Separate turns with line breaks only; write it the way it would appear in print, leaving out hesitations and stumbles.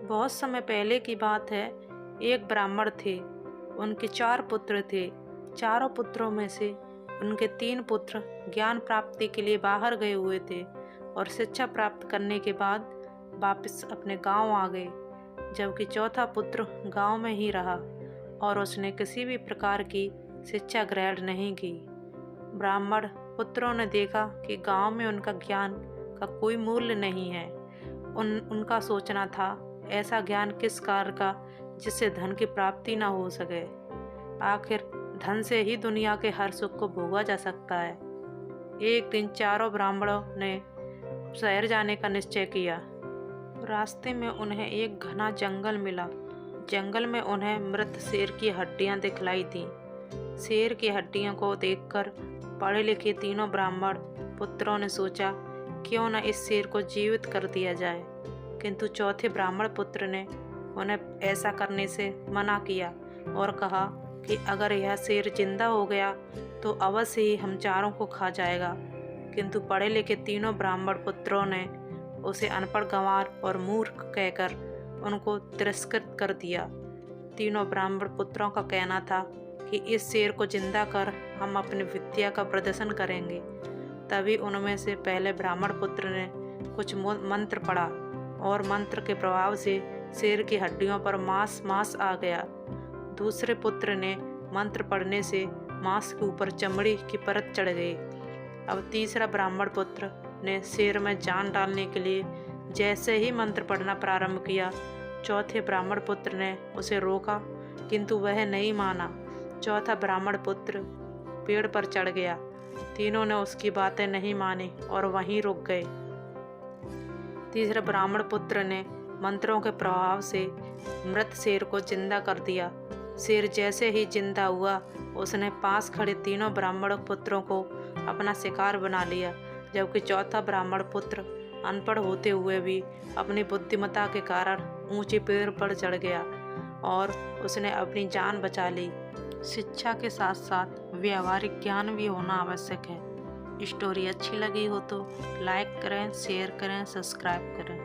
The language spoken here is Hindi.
बहुत समय पहले की बात है। एक ब्राह्मण थे। उनके 4 पुत्र थे। चारों पुत्रों में से उनके 3 पुत्र ज्ञान प्राप्ति के लिए बाहर गए हुए थे और शिक्षा प्राप्त करने के बाद वापस अपने गांव आ गए, जबकि चौथा पुत्र गांव में ही रहा और उसने किसी भी प्रकार की शिक्षा ग्रहण नहीं की। ब्राह्मण पुत्रों ने देखा कि गांव में उनका ज्ञान का कोई मूल्य नहीं है। उनका सोचना था, ऐसा ज्ञान किस कार्य का जिससे धन की प्राप्ति न हो सके। आखिर धन से ही दुनिया के हर सुख को भोगा जा सकता है। एक दिन चारों ब्राह्मणों ने शहर जाने का निश्चय किया। रास्ते में उन्हें एक घना जंगल मिला। जंगल में उन्हें मृत शेर की हड्डियां दिखलाई थीं। शेर की हड्डियों को देखकर पढ़े लिखे तीनों ब्राह्मण पुत्रों ने सोचा, क्यों न इस शेर को जीवित कर दिया जाए। किंतु चौथे ब्राह्मण पुत्र ने उन्हें ऐसा करने से मना किया और कहा कि अगर यह शेर जिंदा हो गया तो अवश्य ही हम चारों को खा जाएगा। किंतु पढ़े लिखे तीनों ब्राह्मण पुत्रों ने उसे अनपढ़ गंवार और मूर्ख कहकर उनको तिरस्कृत कर दिया। तीनों ब्राह्मण पुत्रों का कहना था कि इस शेर को जिंदा कर हम अपनी विद्या का प्रदर्शन करेंगे। तभी उनमें से पहले ब्राह्मण पुत्र ने कुछ मंत्र पढ़ा और मंत्र के प्रभाव से शेर की हड्डियों पर मांस आ गया। दूसरे पुत्र ने मंत्र पढ़ने से मांस के ऊपर चमड़ी की परत चढ़ गई। अब तीसरा ब्राह्मण पुत्र ने शेर में जान डालने के लिए जैसे ही मंत्र पढ़ना प्रारंभ किया, चौथे ब्राह्मण पुत्र ने उसे रोका, किंतु वह नहीं माना। चौथा ब्राह्मण पुत्र पेड़ पर चढ़ गया। तीनों ने उसकी बातें नहीं मानी और वहीं रुक गए। तीसरे ब्राह्मण पुत्र ने मंत्रों के प्रभाव से मृत शेर को जिंदा कर दिया। शेर जैसे ही जिंदा हुआ, उसने पास खड़े तीनों ब्राह्मण पुत्रों को अपना शिकार बना लिया, जबकि चौथा ब्राह्मण पुत्र अनपढ़ होते हुए भी अपनी बुद्धिमत्ता के कारण ऊंचे पेड़ पर चढ़ गया और उसने अपनी जान बचा ली। शिक्षा के साथ साथ व्यावहारिक ज्ञान भी होना आवश्यक है। स्टोरी अच्छी लगी हो तो लाइक करें, शेयर करें, सब्सक्राइब करें।